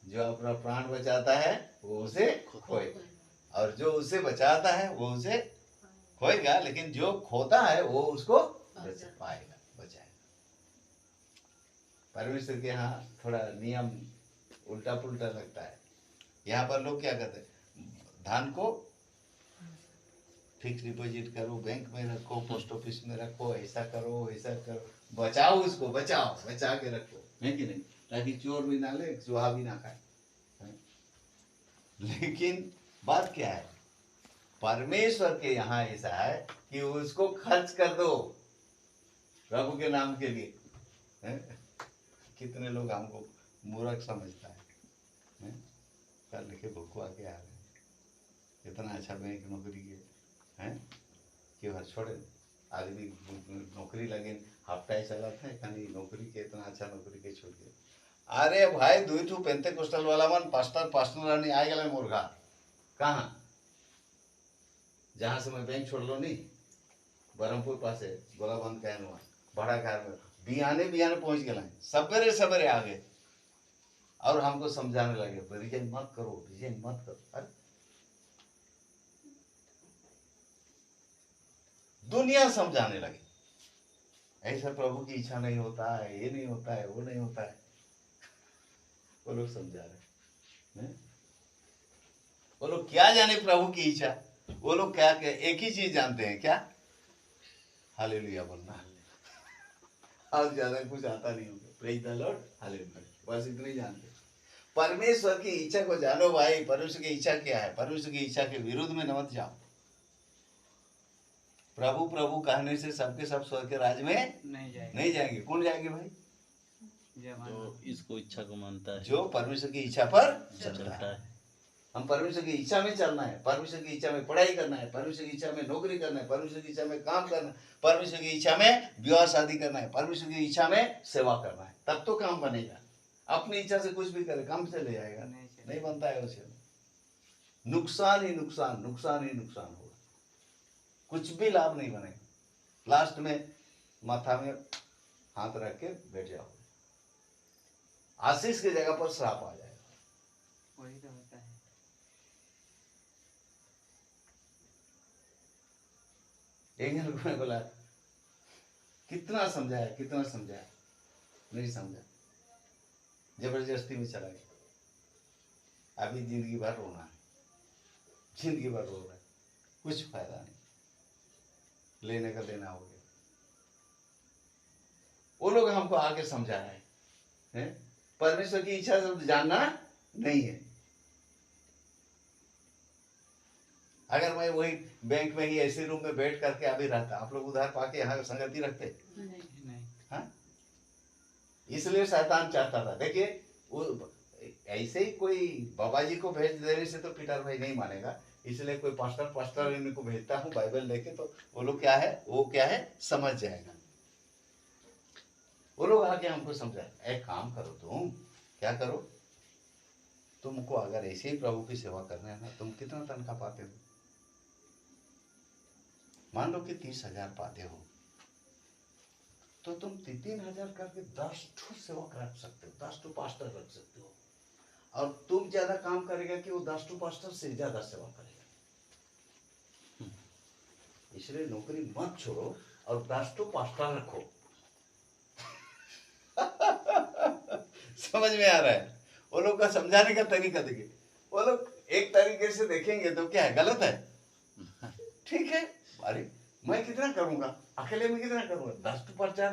जो अपना प्राण बचाता है वो उसे खोएगा और जो उसे बचाता है वो उसे खोएगा, लेकिन जो खोता है वो उसको बचा पाएगा, बचाएगा। परमेश्वर के यहाँ थोड़ा नियम उल्टा पुल्टा लगता है। यहाँ पर लोग क्या करते हैं, धन को फिक्स डिपॉजिट करो, बैंक में रखो, पोस्ट ऑफिस में रखो, ऐसा करो ऐसा करो, बचाओ उसको, बचाओ, बचा के रखो, है कि नहीं, ताकि चोर भी ना ले, चूहा भी ना खाए। लेकिन बात क्या है, परमेश्वर के यहाँ ऐसा है कि उसको खर्च कर दो प्रभु के नाम के लिए, है? कितने लोग हमको मूर्ख समझता है? कल लिखे भुखवा के आ रहे, इतना अच्छा बैंक नौकरी के हैं कि हर छोड़े आदमी नौकरी लगे हफ्ता ही चलाते हैं, कहीं नौकरी के इतना अच्छा नौकरी के छूट गए। अरे भाई दुईठू पेंतेकोस्टल वाला मन पास्टर रानी आ गए मुर्गा कहाँ, जहाँ से मैं बैंक छोड़ लो नहीं, बरमपुर पासे गोलाबंद कहन हुआ बड़ा घर में बियाने पहुंच गए, सवेरे सवेरे आ गए और हमको समझाने लगे रिजाइन मत करो, रिजाइन मत करो। अरे दुनिया समझाने लगी ऐसा प्रभु की इच्छा नहीं होता है, ये नहीं होता है, वो नहीं होता है। वो लोग समझा रहे हैं, वो लोग क्या जाने प्रभु की इच्छा, वो लोग क्या क्या एक ही चीज जानते हैं, क्या हालेलुया बोलना, और ज्यादा कुछ आता नहीं होगा, प्रेज द लॉर्ड हालेलुया, बस इतना ही जानते। परमेश्वर की इच्छा को जानो भाई, परमेश्वर की इच्छा क्या है, परमेश्वर की इच्छा के विरुद्ध में मत जाओ। प्रभु प्रभु कहने से सबके सब स्वर्ग के राज में नहीं जाएंगे। कौन जाएंगे भाई? जो इसको इच्छा को मानता है, जो परमेश्वर की इच्छा पर चलता चलता है। है। हम परमेश्वर की इच्छा में चलना है, परमेश्वर की इच्छा में पढ़ाई करना है, परमेश्वर की इच्छा में नौकरी करना है, परमेश्वर की इच्छा में काम करना है, परमेश्वर की इच्छा में विवाह शादी करना है, परमेश्वर की इच्छा में सेवा करना है, तब तो काम बनेगा। अपनी इच्छा से कुछ भी करे काम चले जाएगा, नहीं बनता है उसे, नुकसान ही नुकसान, नुकसान ही नुकसान होगा, कुछ भी लाभ नहीं बनेगा। लास्ट में माथा में हाथ रख के बैठ जाओ, आशीष की जगह पर श्राप आ जाएगा। वही तो होता है। एक लोगों ने बोला कितना समझाया, कितना समझाया, नहीं समझा, जबरदस्ती में चला गया। अभी जिंदगी भर रोना है, जिंदगी भर रो रहा है, कुछ फायदा नहीं, लेने का देना हो गया। वो लोग हमको आगे समझा रहे हैं, परमेश्वर की इच्छा जानना नहीं है। अगर मैं वही बैंक में ही ऐसे रूम में बैठ करके अभी रहता, आप लोग उधार पाके यहाँ संगति रखते? नहीं। हाँ? इसलिए शैतान चाहता था, देखिए वो ऐसे ही कोई बाबा जी को भेज देने से तो पीटर भाई नहीं मानेगा, इसलिए कोई पास्टर इनको भेजता हूँ बाइबल लेके, तो वो लोग क्या है, वो क्या है समझ जाएगा। वो लोग आके हमको समझाए, एक काम करो, तुम क्या करो, तुमको अगर ऐसे ही प्रभु की सेवा करना है ना, तुम कितना तनख्वाह पाते हो? मान लो कि 30,000 पाते हो, तो तुम 3,000 करके 10 ठो सेवक रख सकते हो, 10 ठो पास्टर रख सकते हो, और तुम ज्यादा काम करेगा कि वो 10 ठो पास्टर से ज्यादा सेवा करेगा। इसलिए नौकरी मत छोड़ो और 10 ठो पास्टर रखो। समझ में आ रहा है? वो लोग का समझाने का तरीका देखिए, वो लोग एक तरीके से देखेंगे तो क्या है, गलत है, ठीक है, अरे मैं कितना करूंगा, अकेले में कितना करूंगा, 10 टू पर्चा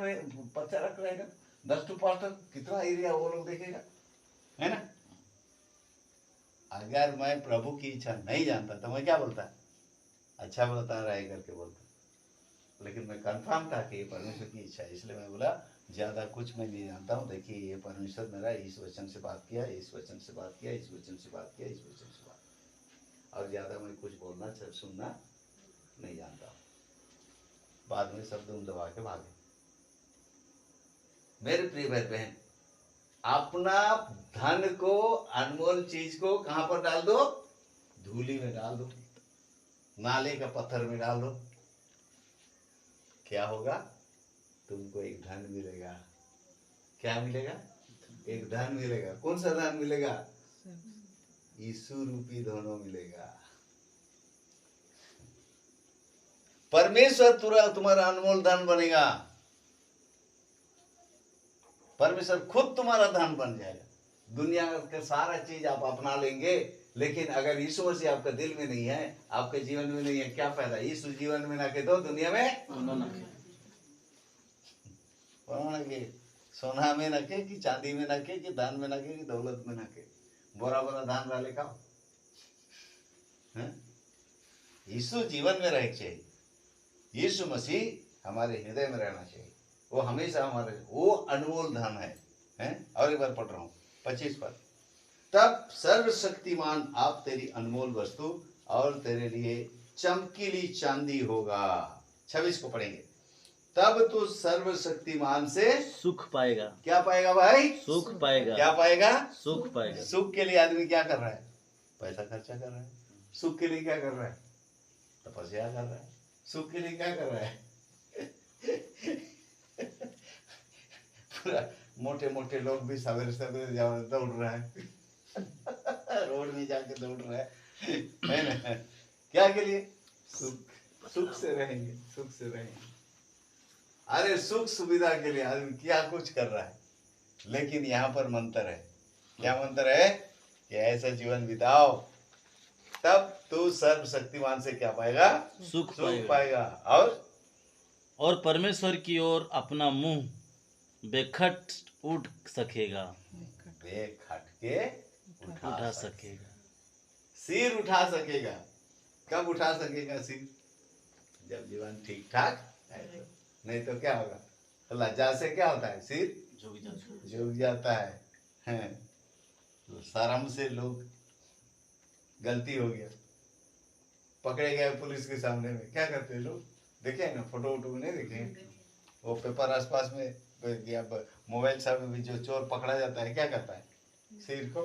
रख रहेगा, 10 टू पास्टर, कितना एरिया वो लोग देखेगा, है ना। अगर मैं प्रभु की इच्छा नहीं जानता तो मैं क्या बोलता, अच्छा बोलता रहे करके बोलता, लेकिन मैं कंफर्म था कि ये परमेश्वर की इच्छा है, इसलिए मैं बोला ज्यादा कुछ मैं नहीं जानता हूँ, देखिए ये परमेश्वर मेरा इस वचन से बात किया, इस वचन से बात किया, इस वचन से बात किया, इस वचन से बात, और ज्यादा मैं कुछ बोलना सुनना नहीं जानता हूँ। बाद में सब दुम दबा के भागे। मेरे प्रिय भाई बहन, अपना धन को, अनमोल चीज को कहां पर डाल दो? धूली में डाल दो, नाले का पत्थर में डाल दो। क्या होगा? तुमको एक धन मिलेगा। क्या मिलेगा? एक धन मिलेगा। कौन सा धन मिलेगा? यीशु रूपी धनों मिलेगा। परमेश्वर तुम्हारा अनमोल धन बनेगा। परमेश्वर खुद तुम्हारा धन बन जाएगा। दुनिया का सारा चीज आप अपना लेंगे, लेकिन अगर यीशु मसीह आपका दिल में नहीं है, आपके जीवन में नहीं है, क्या फायदा? यीशु जीवन में ना के तो दुनिया में के सोना में ना के, कि चांदी में ना के, कि दान में ना के, कि दौलत में ना के। बोरा बोरा दान डाले का यीशु जीवन में रह चाहिए। यीशु मसीह हमारे हृदय में रहना चाहिए। वो हमेशा हमारे, वो अनमोल धन है? और एक बार पढ़ रहा हूँ 25 पर। तब सर्वशक्तिमान आप तेरी अनमोल वस्तु और तेरे लिए चमकीली चांदी होगा। 26 को पढ़ेंगे। तब तू सर्वशक्तिमान से सुख पाएगा। क्या पाएगा भाई? सुख पाएगा। क्या पाएगा? सुख पाएगा। सुख के लिए आदमी क्या कर रहा है? पैसा खर्चा कर रहा है। सुख के लिए क्या कर रहा है? तपस्या कर रहा है। सुख के लिए क्या कर रहा है? पूरा मोटे मोटे लोग भी सवेरे सवेरे दौड़ रहा है रोड में जाके दौड़ रहा है ना? क्या के लिए? सुख। सुख से रहेंगे, सुख से रहेंगे। अरे सुख सुविधा के लिए आदमी क्या कुछ कर रहा है, लेकिन यहाँ पर मंत्र है। क्या मंत्र है? कि ऐसा जीवन बिताओ, तब तू सर्वशक्तिमान से क्या पाएगा? सुख पाएगा। और परमेश्वर की ओर अपना मुंह बेखट उठ सकेगा। बेखट के उठा सकेगा। सिर उठा सकेगा। कब उठा सकेगा सिर? जब जीवन ठीक ठाक है तो। नहीं तो क्या होगा? तो लज्जा से क्या होता है? सिर झुक जाता है। तो शर्म से लोग, गलती हो गया, पकड़े गए पुलिस के सामने में, क्या करते हैं लोग? देखे ना फोटो वोटो नहीं देखे? वो पेपर आसपास में या मोबाइल सब में जो चोर पकड़ा जाता है, क्या करता है? सिर को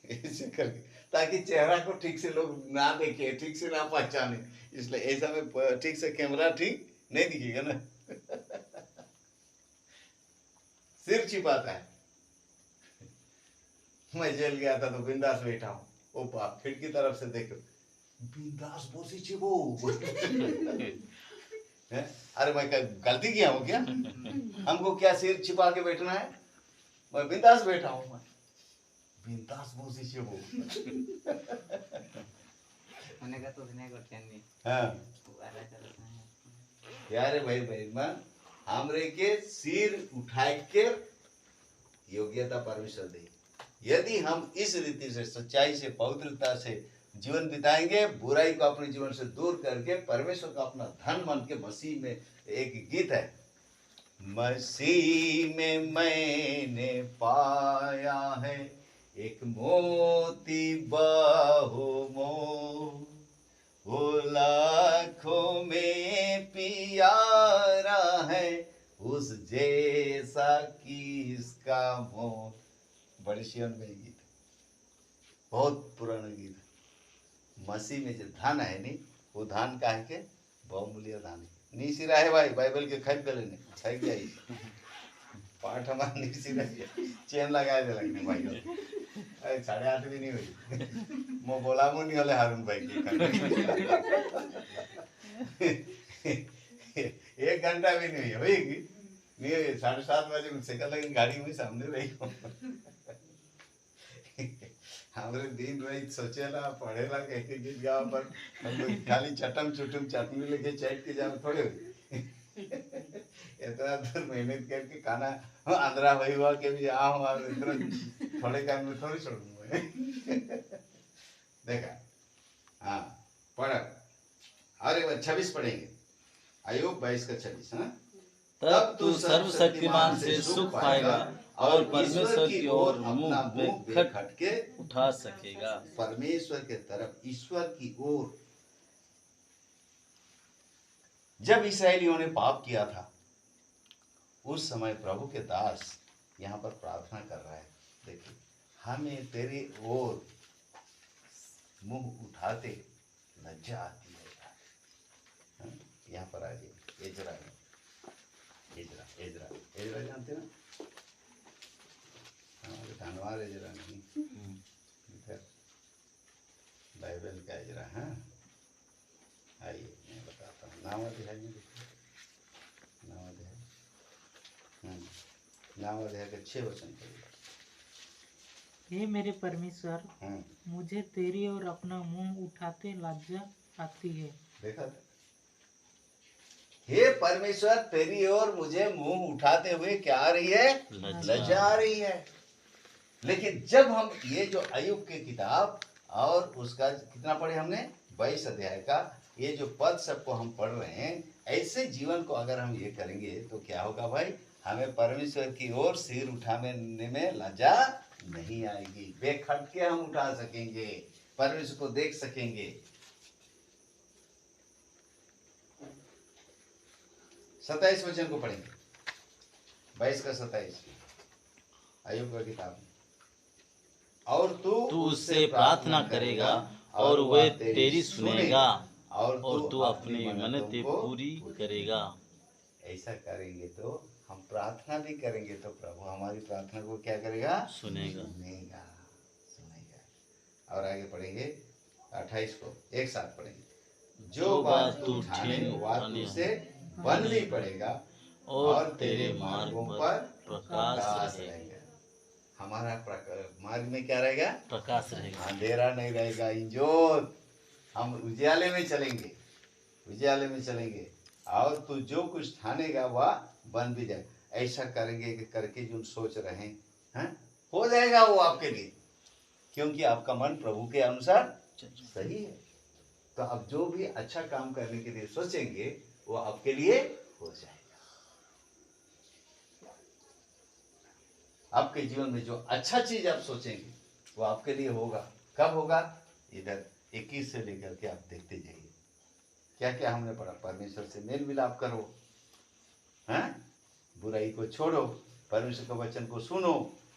ऐसे करके, ताकि चेहरा को ठीक से लोग ना देखे, ठीक से ना पहचाने। इसलिए ऐसा में ठीक से कैमरा ठीक नहीं दिखेगा ना सिर छिपाता है। मैं जेल गया था तो बिंदास बैठा हूँ, ओ बाप खिड़की तरफ से देखो, बिंदास बोसी छिपो अरे मैं क्या गलती किया हूँ क्या? हमको क्या सिर छिपा के बैठना है? मैं बिंदास बैठा हूँ, मैं बिंदास बोसी छिपो यारे भाई बहन, हमरे के सिर उठाए के योग्यता परमेश्वर दे। यदि हम इस रीति से, सच्चाई से, पवित्रता से जीवन बिताएंगे, बुराई को अपने जीवन से दूर करके परमेश्वर का अपना धन मान के, मसीह में एक गीत है, मसीह में मैंने पाया है एक मोती बहुमोल, वो लाखों में प्यारा है, उस जैसा किसका मोल। बड़े सियन में गीत, बहुत पुराना गीत है। मसीह में जो धन है नी, वो धन का है के बहुमूल्य धन है। नी सिरा है भाई, बाइबल के खरीद कर लेने छाई गया पाठ हमारा नी सिरा चेन लगाए दे लगने भाई। अरे 8:30 भी नहीं हुई, मो बोला मो नहीं होले हारून भाई की 1 घंटा भी नहीं हुई नहीं, 7:30 बजे मुझसे कल लेकिन गाड़ी में सामने रही हमारे दिन रात सोचेला पढ़ेला के गीत गावा पर खाली चटम चुटम चटनी लेके चैट के जाओ थोड़े इतना दूर मेहनत करके खाना आंध्रा भाई हुआ के भी आओ इतना थोड़े काम में थोड़ी छोड़ूंगा देखा। हाँ पढ़, अरे 26 पढ़ेंगे, आयोग 22 का 26। हाँ, तब तू सर्वशक्तिमान से सुख पाएगा और परमेश्वर की ओर मुंह बेखट के उठा सकेगा। परमेश्वर के तरफ, ईश्वर की ओर जब इसराइलियों ने पाप किया था उस समय प्रभु के दास यहाँ पर प्रार्थना कर रहा है, देखिए हमें तेरी ओर मुंह उठाते लज्जा आती है। हाँ? यहाँ पर आ जाइए, एजरा में, एजरा जानते ना, हमारे धनवार एजरा नहीं, इधर बाइबल का एजरा। हाँ आइए मैं बताता हूँ, नाम अध्याय में देखिए, नाम अध्याय के 6 वचन पढ़िए। हे मेरे परमेश्वर, हाँ मुझे तेरी ओर अपना मुंह उठाते लज्जा आती है। देखा था, हे परमेश्वर तेरी ओर मुझे मुंह उठाते हुए क्या आ रही है? लज्जा आ रही है। लेकिन जब हम ये जो अय्यूब की किताब और उसका कितना पढ़े हमने, 22 अध्याय का ये जो पद सबको हम पढ़ रहे हैं, ऐसे जीवन को अगर हम ये करेंगे तो क्या होगा भाई, हमें परमेश्वर की ओर सिर उठाने में लज्जा नहीं आएगी। बेखटके हम उठा सकेंगे, परमेश्वर को देख सकेंगे। 27 वचन को पढ़ेंगे, 22 का 27 अय्यूब का किताब में। और तू उससे प्रार्थना करेगा और वह तेरी सुनेगा और तू अपनी मन्नतें पूरी करेगा। ऐसा करेंगे तो हम प्रार्थना भी करेंगे तो प्रभु हमारी प्रार्थना को क्या करेगा? सुनेगा। और आगे पढ़ेंगे 28 को, एक साथ पढ़ेंगे। जो बात तू ठाने वह तुझसे बन भी पड़ेगा और तेरे मार्गों पर प्रकाश रहेगा। हमारा मार्ग में क्या रहेगा? प्रकाश रहेगा, अंधेरा नहीं रहेगा। इंजोर हम उजाले में चलेंगे, और तू जो कुछ ठानेगा वह बन भी जाए। ऐसा करेंगे कि करके जो सोच रहे हैं हो जाएगा वो आपके लिए, क्योंकि आपका मन प्रभु के अनुसार सही है। तो अब जो भी अच्छा काम करने के लिए सोचेंगे वो आपके लिए हो जाएगा। आपके जीवन में जो अच्छा चीज आप सोचेंगे वो आपके लिए होगा। कब होगा? इधर 21 से लेकर के आप देखते जाइए क्या क्या हमने पढ़ा। परमेश्वर से मेल मिलाप करो, हैं? बुराई को छोड़ो, परमेश्वर के वचन को सुनो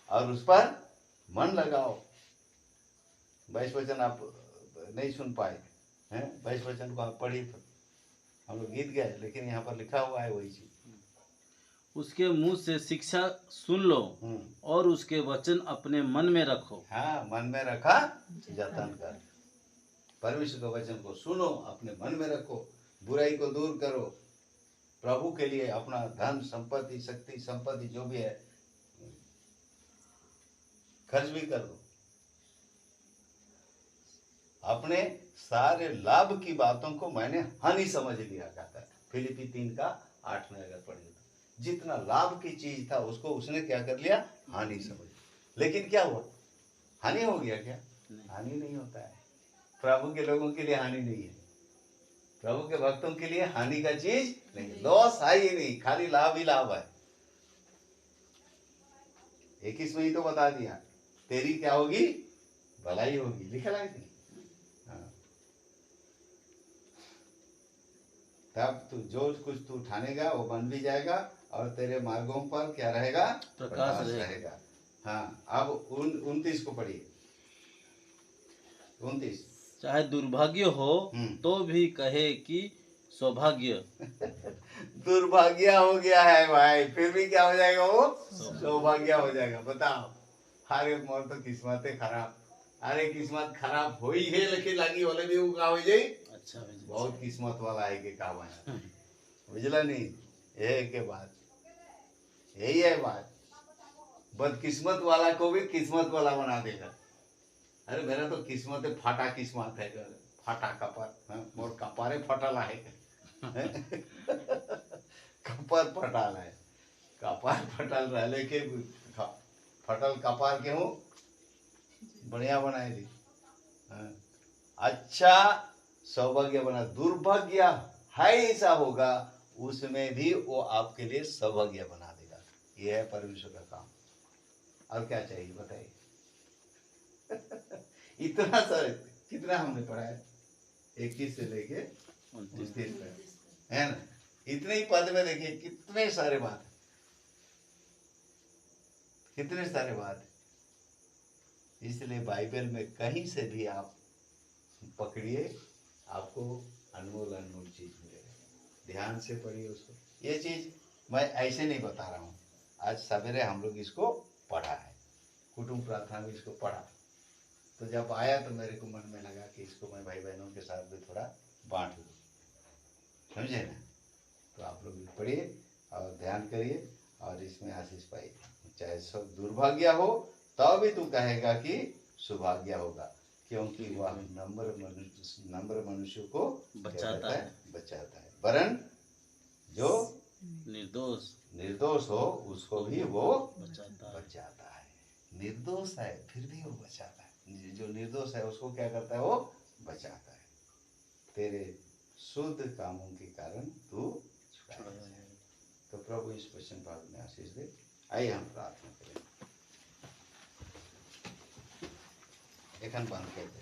और उस पर मन लगाओ। 22 वचन आप नहीं सुन पाए हैं, 22 वचन को आप पढ़िए, हम लोग गीत गए, लेकिन यहाँ पर लिखा हुआ है वही चीज। उसके मुंह से शिक्षा सुन लो और उसके वचन अपने मन में रखो। हाँ, मन में रखा जतन कर। परमेश्वर के वचन को सुनो, अपने मन में रखो, बुराई को दूर करो, प्रभु के लिए अपना धन संपत्ति शक्ति संपत्ति जो भी है खर्च भी कर दो। अपने सारे लाभ की बातों को मैंने हानि समझ लिया कहता है फिलिपी 3 का 8 में अगर पढ़े तो। जितना लाभ की चीज था उसको उसने क्या कर लिया? हानि समझ। लेकिन क्या हुआ? हानि हो गया क्या? हानि नहीं होता है। प्रभु के लोगों के लिए हानि नहीं है, प्रभु के भक्तों के लिए हानि का चीज नहीं, लॉस है ही नहीं, खाली लाभ ही लाभ है। 21 में ही तो बता दिया, तेरी क्या होगी? भलाई होगी, लिखा है नहीं? हाँ। तब तू जो कुछ तू ठानेगा वो बन भी जाएगा और तेरे मार्गों पर क्या रहेगा? प्रकाश रहेगा। हाँ, अब 29 को पढ़िए। 29। चाहे दुर्भाग्य हो तो भी कहे कि सौभाग्य। दुर्भाग्य हो गया है भाई, फिर भी क्या हो जाएगा? वो सौभाग्य हो जाएगा। बताओ, अरे मोर तो किस्मत खराब, अरे किस्मत खराब हो ही है, लेकिन लगी वाले भी वो का हो जाए अच्छा, बहुत किस्मत वाला है के काम है। बुझला नहीं? ये के बात यही है बात। बदकिस्मत वाला को भी किस्मत वाला बना देगा। अरे मेरा तो किस्मत है, फाटा किस्मत है, फाटा कपार, मोर कपारे फटाला है। कपार फटाल है, कपार फटाल रहले के फटल कपार के हूँ बढ़िया बनाए दी। अच्छा सौभाग्य बना। दुर्भाग्य है ऐसा होगा, उसमें भी वो आपके लिए सौभाग्य बना देगा। ये है परमेश्वर का काम। और क्या चाहिए बताइए? इतना सारे कितना हमने पढ़ा है? 21 से लेके 29 तक, है ना? इतने ही पद में देखिए कितने सारे बात, कितने सारे बात। इसलिए बाइबल में कहीं से भी आप पकड़िए, आपको अनमोल अनमोल चीज मिलेगा। ध्यान से पढ़िए उसको। ये चीज मैं ऐसे नहीं बता रहा हूँ, आज सवेरे हम लोग इसको पढ़ा है, कुटुंब प्रार्थना में इसको पढ़ा, तो जब आया तो मेरे को मन में लगा कि इसको मैं भाई बहनों के साथ भी थोड़ा बांट दूँ, समझे ना। तो आप लोग भी पढ़िए और ध्यान करिए और इसमें आशीष पाइए। चाहे सब दुर्भाग्य हो तब भी तू कहेगा कि सौभाग्य होगा, क्योंकि वह नम्र मनुष्य को बचाता है। बचाता है, वरन जो निर्दोष हो उसको भी वो बचाता है। निर्दोष है फिर भी वो बचाता है, जो निर्दोष है उसको क्या करता है, वो बचाता है। तेरे शुद्ध कामों के कारण तू छुड़ाया जाए। तो प्रभु इस वचन भाग में आशीष दे। आइए हम प्रार्थना करें। एखन बंद कर दे।